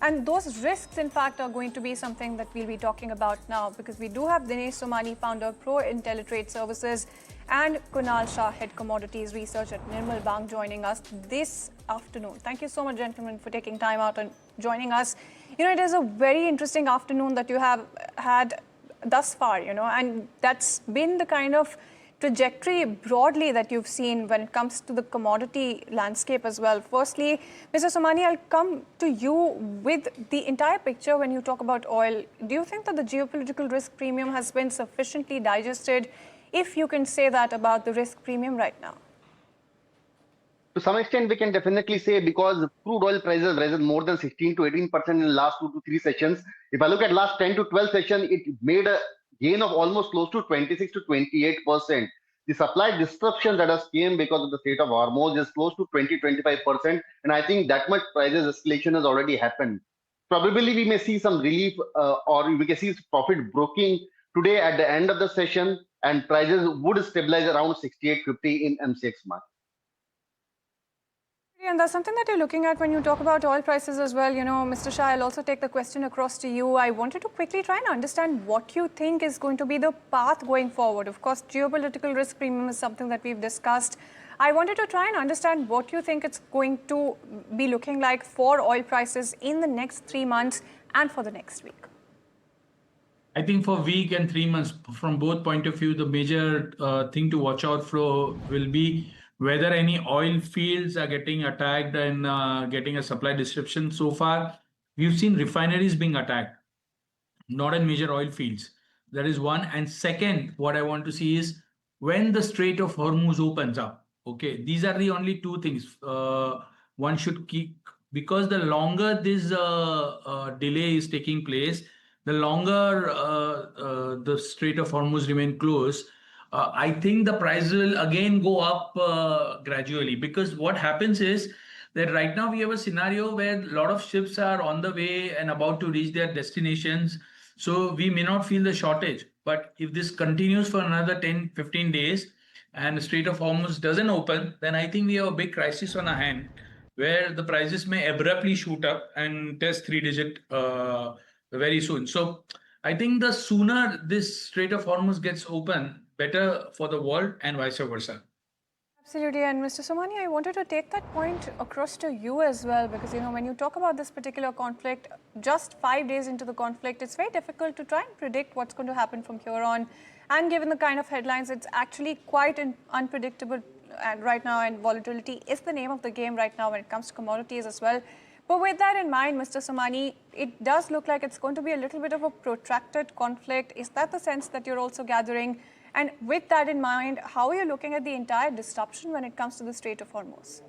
And those risks, in fact, are going to be something that we'll be talking about now, because we do have Dinesh Somani, founder, Pro IntelliTrade Services, and Kunal Shah, head commodities research at Nirmal Bang, joining us this afternoon. Thank you so much, gentlemen, for taking time out and joining us. It is a very interesting afternoon that you have had thus far, and that's been the kind of trajectory broadly that you've seen when it comes to the commodity landscape as well. Firstly, Mr. Somani, I'll come to you with the entire picture when you talk about oil. Do you think that the geopolitical risk premium has been sufficiently digested, if you can say that about the risk premium right now? To some extent, we can definitely say, because crude oil prices risen more than 16 to 18% in the last 2 to 3 sessions. If I look at last 10 to 12 sessions, it made a gain of almost close to 26 to 28%. The supply disruption that has came because of the Strait of Hormuz is close to 20-25%, and I think that much prices escalation has already happened. Probably we may see some relief, or we can see profit broking today at the end of the session, and prices would stabilize around 68.50 in MCX market. And that's something that you're looking at when you talk about oil prices as well. Mr. Shah, I'll also take the question across to you. I wanted to quickly try and understand what you think is going to be the path going forward. Of course, geopolitical risk premium is something that we've discussed. I wanted to try and understand what you think it's going to be looking like for oil prices in the next 3 months and for the next week. I think for week and 3 months, from both point of view, the major thing to watch out for will be whether any oil fields are getting attacked and getting a supply disruption. So far, we've seen refineries being attacked, not in major oil fields. That is one. And second, what I want to see is when the Strait of Hormuz opens up. Okay, these are the only two things one should keep, because the longer this delay is taking place, the longer the Strait of Hormuz remain closed. I think the price will again go up gradually, because what happens is that right now we have a scenario where a lot of ships are on the way and about to reach their destinations. So we may not feel the shortage. But if this continues for another 10-15 days and the Strait of Hormuz doesn't open, then I think we have a big crisis on our hand, where the prices may abruptly shoot up and test 3-digit very soon. So I think the sooner this Strait of Hormuz gets open, better for the world and vice versa. Absolutely. And Mr. Somani, I wanted to take that point across to you as well, because, when you talk about this particular conflict, just 5 days into the conflict, it's very difficult to try and predict what's going to happen from here on. And given the kind of headlines, it's actually quite unpredictable right now, and volatility is the name of the game right now when it comes to commodities as well. But with that in mind, Mr. Somani, it does look like it's going to be a little bit of a protracted conflict. Is that the sense that you're also gathering? And with that in mind, how are you looking at the entire disruption when it comes to the Strait of Hormuz?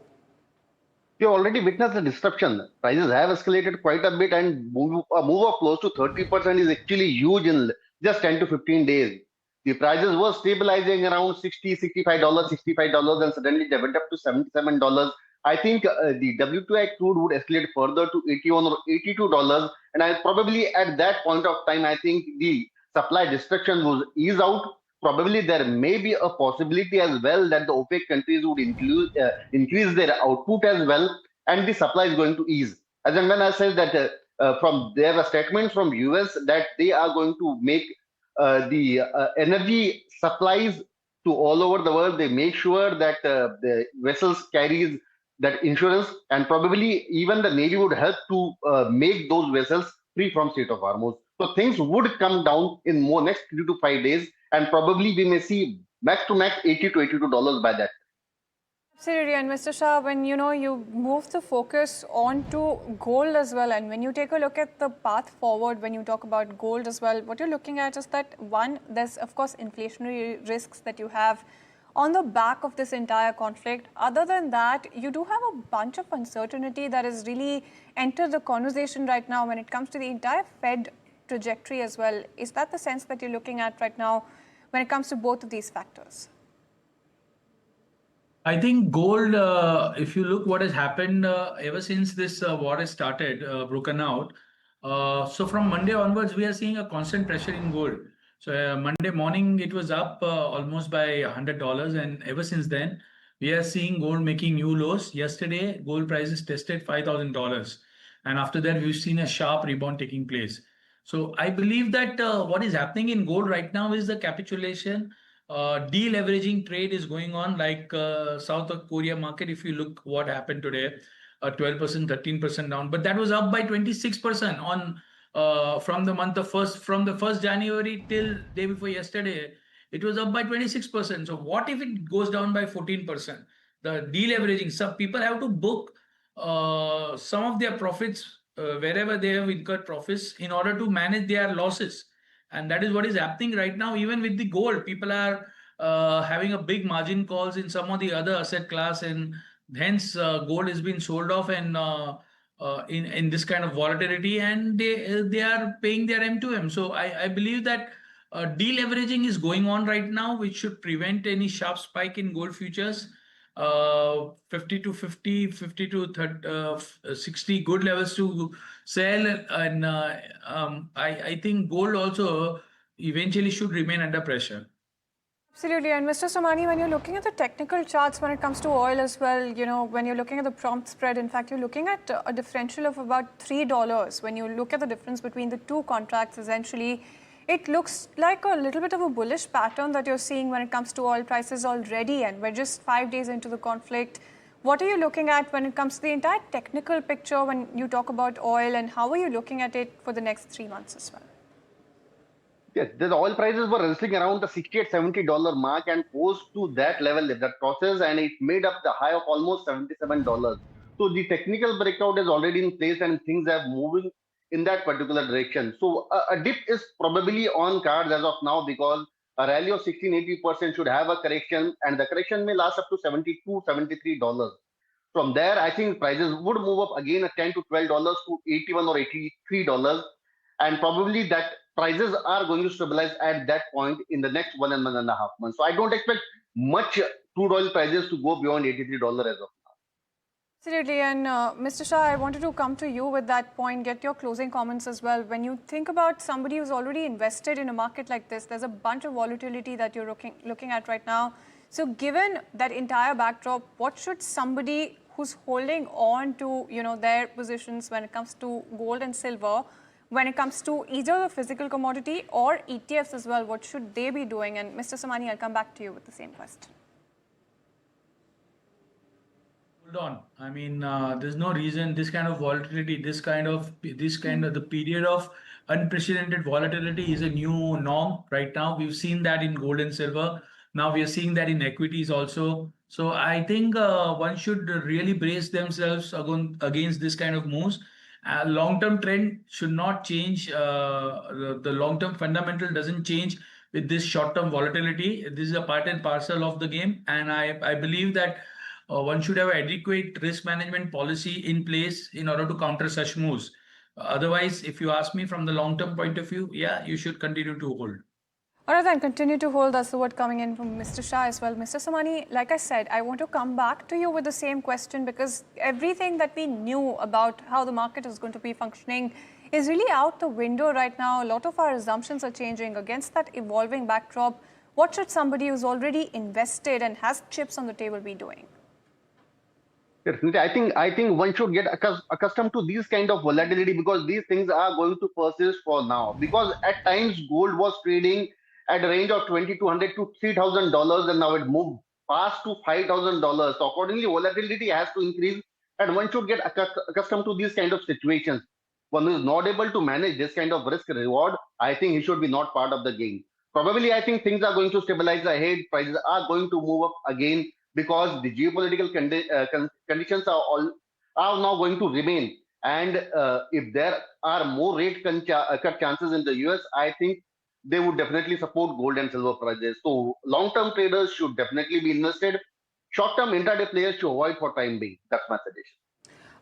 We already witnessed the disruption. Prices have escalated quite a bit, and a move of close to 30% is actually huge in just 10 to 15 days. The prices were stabilizing around $60, $65, and suddenly they went up to $77. I think the WTI crude would escalate further to $81 or $82. And probably at that point of time, I think the supply destruction would ease out. Probably there may be a possibility as well that the OPEC countries would increase their output as well, and the supply is going to ease. As and when I said that there are statements from US that they are going to make the energy supplies to all over the world. They make sure that the vessels carries that insurance, and probably even the Navy would help to make those vessels free from Strait of Hormuz. So things would come down in next 3 to 5 days, and probably we may see max to max $80 to $82 by that. Absolutely. And Mr. Shah, when you move the focus onto gold as well, and when you take a look at the path forward, when you talk about gold as well, what you're looking at is that, one, there's of course inflationary risks that you have on the back of this entire conflict. Other than that, you do have a bunch of uncertainty that has really entered the conversation right now when it comes to the entire Fed trajectory as well. Is that the sense that you're looking at right now when it comes to both of these factors? I think gold, if you look what has happened ever since this war has started, broken out. So from Monday onwards, we are seeing a constant pressure in gold. So Monday morning, it was up almost by $100. And ever since then, we are seeing gold making new lows. Yesterday, gold prices tested $5,000. And after that, we've seen a sharp rebound taking place. So I believe that what is happening in gold right now is the capitulation. Deleveraging trade is going on, like South of Korea market. If you look what happened today, 12%, 13% down, but that was up by 26% on from the 1st January till day before yesterday. It was up by 26%. So what if it goes down by 14%? The deleveraging, some people have to book some of their profits wherever they have incurred profits in order to manage their losses. And that is what is happening right now. Even with the gold, people are having a big margin calls in some of the other asset class, and hence gold has been sold off and in this kind of volatility, and they are paying their M2M. So I believe that deleveraging is going on right now, which should prevent any sharp spike in gold futures. 50 to 50, 50 to 30, 60 good levels to sell, and I think gold also eventually should remain under pressure. Absolutely. And Mr. Somani, when you're looking at the technical charts when it comes to oil as well, when you're looking at the prompt spread, in fact, you're looking at a differential of about $3. When you look at the difference between the two contracts, essentially, it looks like a little bit of a bullish pattern that you're seeing when it comes to oil prices already. And we're just 5 days into the conflict. What are you looking at when it comes to the entire technical picture when you talk about oil, and how are you looking at it for the next 3 months as well? Yes, the oil prices were wrestling around the $68-70 mark, and post to that level, that process, and it made up the high of almost $77. So the technical breakout is already in place, and things are moving in that particular direction. So a dip is probably on cards as of now, because a rally of 16-80% should have a correction, and the correction may last up to $72-73. From there, I think prices would move up again at $10 to $12 to $81 or $83, and probably that prices are going to stabilize at that point in the next 1.5 months. So I don't expect much crude oil prices to go beyond $83 as of now. Absolutely. And Mr. Shah, I wanted to come to you with that point, get your closing comments as well. When you think about somebody who's already invested in a market like this, there's a bunch of volatility that you're looking at right now. So given that entire backdrop, what should somebody who's holding on to their positions when it comes to gold and silver, when it comes to either the physical commodity or ETFs as well, what should they be doing? And Mr. Somani, I'll come back to you with the same question. Hold on. I mean, there's no reason this kind of volatility, this kind of the period of unprecedented volatility is a new norm right now. We've seen that in gold and silver. Now we are seeing that in equities also. So I think one should really brace themselves against this kind of moves. Long-term trend should not change. The long-term fundamental doesn't change with this short-term volatility. This is a part and parcel of the game, and I believe that one should have adequate risk management policy in place in order to counter such moves. Otherwise, if you ask me from the long-term point of view, yeah, you should continue to hold. All right, then continue to hold. That's the word coming in from Mr. Shah as well. Mr. Somani, like I said, I want to come back to you with the same question, because everything that we knew about how the market is going to be functioning is really out the window right now. A lot of our assumptions are changing against that evolving backdrop. What should somebody who's already invested and has chips on the table be doing? I think one should get accustomed to these kind of volatility, because these things are going to persist for now. Because at times gold was trading at a range of $2,200 to $3,000, and now it moved past to $5,000. So accordingly, volatility has to increase, and one should get accustomed to these kind of situations. One who is not able to manage this kind of risk reward, I think he should be not part of the game. Probably, I think things are going to stabilize ahead. Prices are going to move up again, because the geopolitical conditions are now going to remain. And if there are more rate cut chances in the US, I think they would definitely support gold and silver prices. So long-term traders should definitely be invested. Short-term intraday players should avoid for time being. That's my suggestion.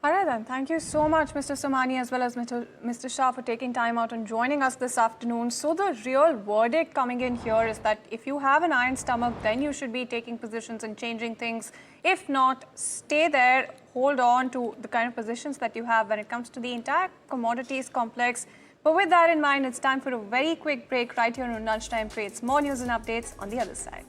All right, then. Thank you so much, Mr. Somani, as well as Mr. Shah, for taking time out and joining us this afternoon. So the real verdict coming in here is that if you have an iron stomach, then you should be taking positions and changing things. If not, stay there, hold on to the kind of positions that you have when it comes to the entire commodities complex. But with that in mind, it's time for a very quick break right here on Lunchtime Trades. More news and updates on the other side.